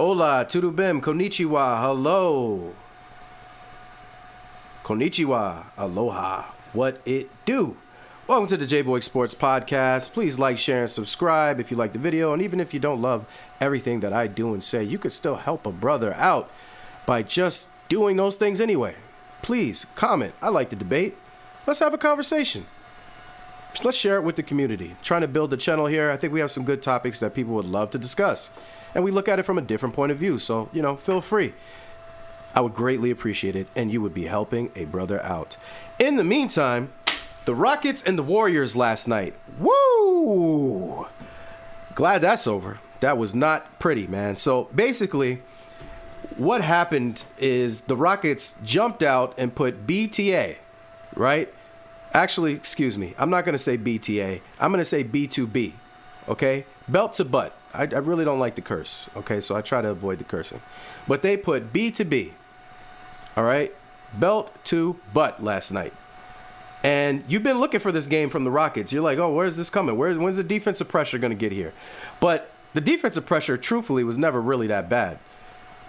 Hola, turubim, konnichiwa, hello. Konnichiwa, aloha, what it do? Welcome to the J-Boy Sports Podcast. Please like, share, and subscribe if you like the video. And even if you don't love everything that I do and say, you could still help a brother out by just doing those things anyway. Please comment. I like the debate. Let's have a conversation. Let's share it with the community. Trying to build the channel here. I think we have some good topics that people would love to discuss. And we look at it from a different point of view. So, feel free. I would greatly appreciate it, and you would be helping a brother out. In the meantime, the Rockets and the Warriors last night. Woo! Glad that's over. That was not pretty, man. So basically, what happened is the Rockets jumped out and put BTA, right? Actually, excuse me. I'm not going to say BTA. I'm going to say B2B, okay? Belt to butt. I really don't like to curse, okay? So I try to avoid the cursing. But they put B to B, all right? Belt to butt last night. And you've been looking for this game from the Rockets. You're like, oh, where's this coming? When's the defensive pressure going to get here? But the defensive pressure, truthfully, was never really that bad.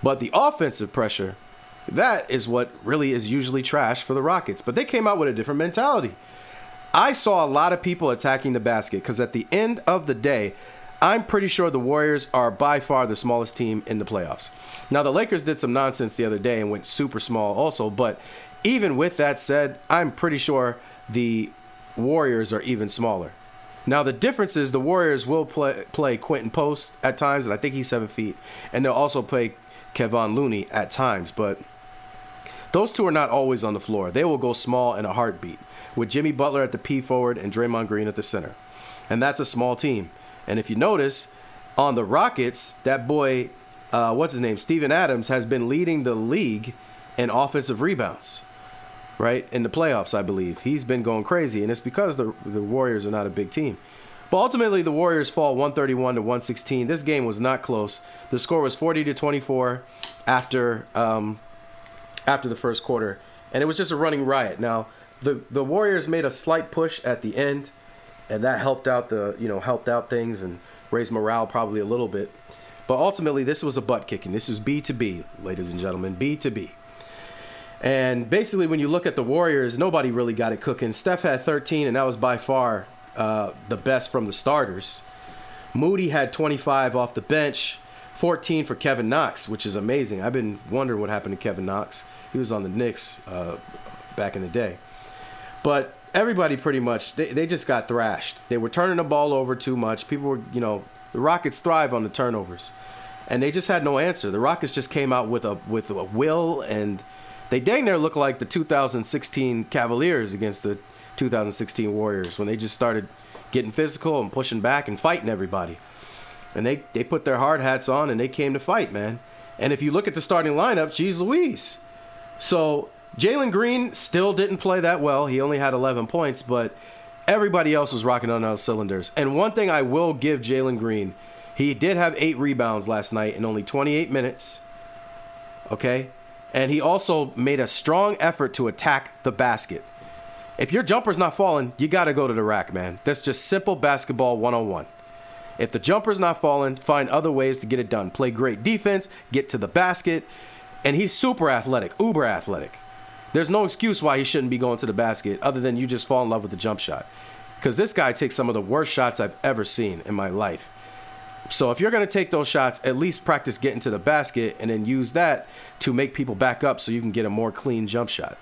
But the offensive pressure, that is what really is usually trash for the Rockets. But they came out with a different mentality. I saw a lot of people attacking the basket because at the end of the day, I'm pretty sure the Warriors are by far the smallest team in the playoffs. Now, the Lakers did some nonsense the other day and went super small also, but even with that said, I'm pretty sure the Warriors are even smaller. Now, the difference is the Warriors will play Quentin Post at times, and I think he's 7 feet, and they'll also play Kevon Looney at times, but those two are not always on the floor. They will go small in a heartbeat with Jimmy Butler at the P forward and Draymond Green at the center, and that's a small team. And if you notice, on the Rockets, that boy, Steven Adams, has been leading the league in offensive rebounds, right? In the playoffs, I believe. He's been going crazy, and it's because the Warriors are not a big team. But ultimately, the Warriors fall 131 to 116. This game was not close. The score was 40-24 after the first quarter, and it was just a running riot. Now, the Warriors made a slight push at the end, and that helped out things and raised morale probably a little bit. But ultimately, this was a butt kicking. This is B to B, ladies and gentlemen, B to B. And basically, when you look at the Warriors, nobody really got it cooking. Steph had 13, and that was by far the best from the starters. Moody had 25 off the bench, 14 for Kevin Knox, which is amazing. I've been wondering what happened to Kevin Knox. He was on the Knicks back in the day. But everybody pretty much, they just got thrashed. They were turning the ball over too much. People were, the Rockets thrive on the turnovers. And they just had no answer. The Rockets just came out with a will, and they dang near look like the 2016 Cavaliers against the 2016 Warriors when they just started getting physical and pushing back and fighting everybody. And they put their hard hats on and they came to fight, man. And if you look at the starting lineup, geez Louise. So Jalen Green still didn't play that well. He only had 11 points, but everybody else was rocking on those cylinders. And one thing I will give Jalen Green, he did have 8 rebounds last night in only 28 minutes. Okay? And he also made a strong effort to attack the basket. If your jumper's not falling, you got to go to the rack, man. That's just simple basketball 101. If the jumper's not falling, find other ways to get it done. Play great defense, get to the basket. And he's super athletic, uber athletic. There's no excuse why he shouldn't be going to the basket other than you just fall in love with the jump shot. Because this guy takes some of the worst shots I've ever seen in my life. So if you're going to take those shots, at least practice getting to the basket and then use that to make people back up so you can get a more clean jump shot.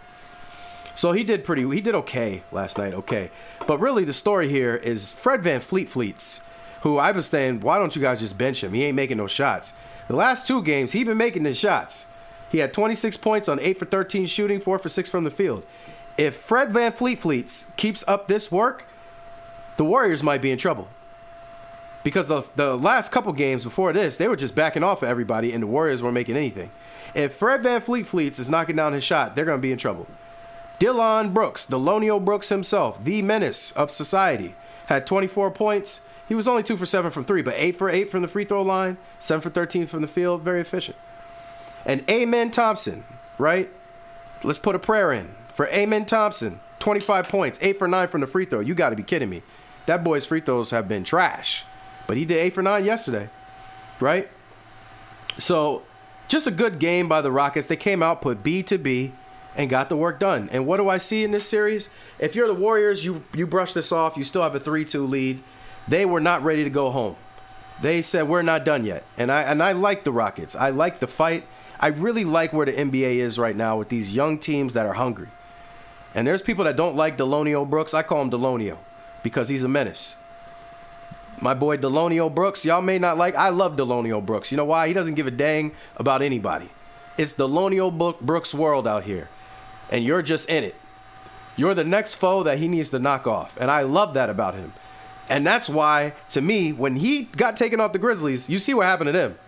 So he did okay last night, okay. But really the story here is Fred VanVleet, who I was saying, why don't you guys just bench him? He ain't making no shots. The last 2 games, he been making his shots. He had 26 points on 8 for 13 shooting, 4 for 6 from the field. If Fred VanVleet keeps up this work, the Warriors might be in trouble. Because the last couple games before this, they were just backing off of everybody and the Warriors weren't making anything. If Fred VanVleet is knocking down his shot, they're going to be in trouble. Dillon Brooks, Delonio Brooks himself, the menace of society, had 24 points. He was only 2 for 7 from 3, but 8 for 8 from the free throw line, 7 for 13 from the field, very efficient. And Amen Thompson, right? Let's put a prayer in for Amen Thompson. 25 points, 8 for 9 from the free throw. You got to be kidding me. That boy's free throws have been trash. But he did 8 for 9 yesterday, right? So just a good game by the Rockets. They came out, put B to B, and got the work done. And what do I see in this series? If you're the Warriors, you brush this off. You still have a 3-2 lead. They were not ready to go home. They said, we're not done yet. And I like the Rockets. I like the fight. I really like where the NBA is right now with these young teams that are hungry. And there's people that don't like Delonio Brooks. I call him Delonio because he's a menace. My boy Delonio Brooks, y'all may not like. I love Delonio Brooks. You know why? He doesn't give a dang about anybody. It's Delonio Brooks' world out here. And you're just in it. You're the next foe that he needs to knock off. And I love that about him. And that's why, to me, when he got taken off the Grizzlies, you see what happened to them.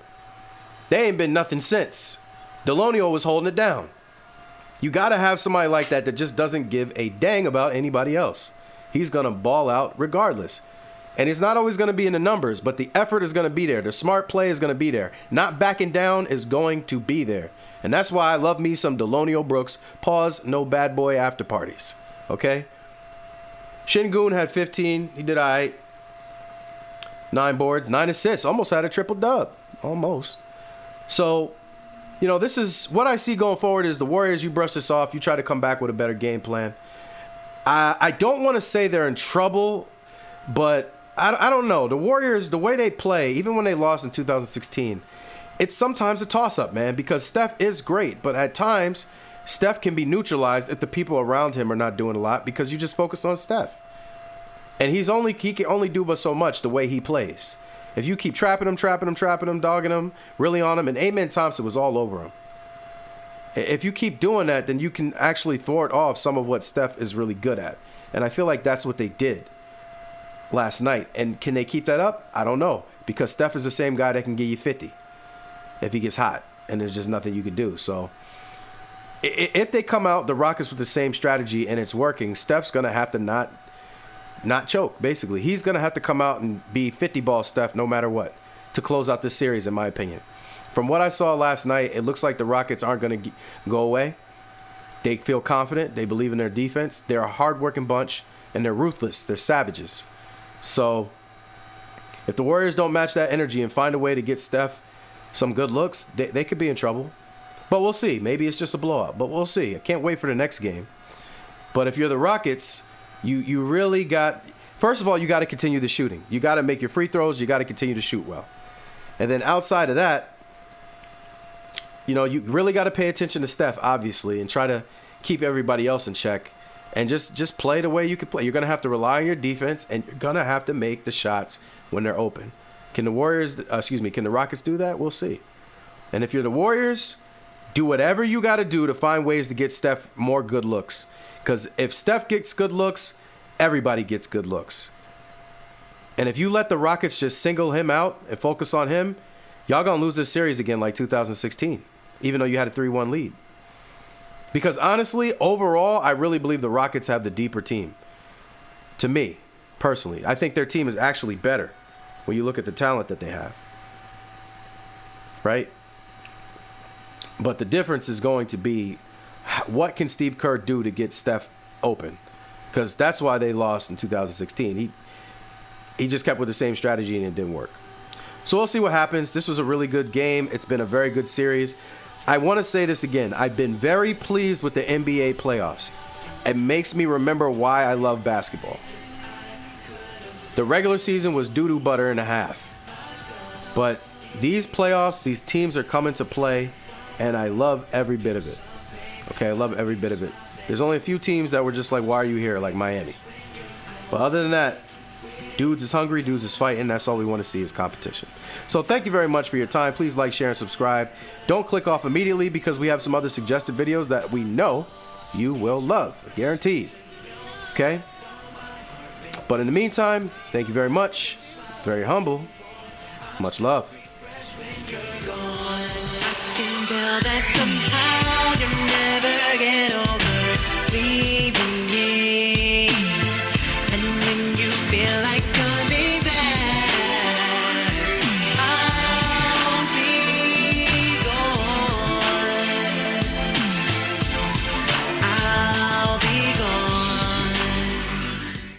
They ain't been nothing since. Delonio was holding it down. You got to have somebody like that that just doesn't give a dang about anybody else. He's going to ball out regardless. And it's not always going to be in the numbers, but the effort is going to be there. The smart play is going to be there. Not backing down is going to be there. And that's why I love me some Delonio Brooks. Pause, no bad boy after parties. Okay? Şengün had 15. He did all right. 9 boards, 9 assists. Almost had a triple dub. Almost. So, you know, this is what I see going forward is the Warriors, you brush this off. You try to come back with a better game plan. I don't want to say they're in trouble, but I don't know. The Warriors, the way they play, even when they lost in 2016, it's sometimes a toss-up, man, because Steph is great. But at times, Steph can be neutralized if the people around him are not doing a lot because you just focus on Steph. And he can only do but so much the way he plays. If you keep trapping him, dogging him, really on him, and Amen Thompson was all over him. If you keep doing that, then you can actually thwart off some of what Steph is really good at. And I feel like that's what they did last night. And can they keep that up? I don't know. Because Steph is the same guy that can give you 50 if he gets hot. And there's just nothing you can do. So if they come out, the Rockets, with the same strategy and it's working, Steph's going to have to not choke, basically. He's going to have to come out and be 50-ball Steph no matter what to close out this series, in my opinion. From what I saw last night, it looks like the Rockets aren't going to go away. They feel confident. They believe in their defense. They're a hard-working bunch, and they're ruthless. They're savages. So if the Warriors don't match that energy and find a way to get Steph some good looks, they could be in trouble. But we'll see. Maybe it's just a blowout, but we'll see. I can't wait for the next game. But if you're the Rockets, you really got – first of all, you got to continue the shooting. You got to make your free throws. You got to continue to shoot well. And then outside of that, you know, you really got to pay attention to Steph, obviously, and try to keep everybody else in check and just play the way you can play. You're going to have to rely on your defense, and you're going to have to make the shots when they're open. Can the Rockets do that? We'll see. And if you're the Warriors, do whatever you got to do to find ways to get Steph more good looks. Because if Steph gets good looks, everybody gets good looks. And if you let the Rockets just single him out and focus on him, y'all going to lose this series again like 2016, even though you had a 3-1 lead. Because honestly, overall, I really believe the Rockets have the deeper team. To me, personally. I think their team is actually better when you look at the talent that they have. Right? But the difference is going to be, what can Steve Kerr do to get Steph open? Because that's why they lost in 2016. He just kept with the same strategy and it didn't work. So we'll see what happens. This was a really good game. It's been a very good series. I want to say this again. I've been very pleased with the NBA playoffs. It makes me remember why I love basketball. The regular season was doo-doo butter and a half. But these playoffs, these teams are coming to play, and I love every bit of it. Okay, I love every bit of it. There's only a few teams that were just like, why are you here? Like Miami. But other than that, dudes is hungry, dudes is fighting. That's all we want to see is competition. So thank you very much for your time. Please like, share, and subscribe. Don't click off immediately because we have some other suggested videos that we know you will love. Guaranteed. Okay? But in the meantime, thank you very much. Very humble. Much love. That somehow you never get over leaving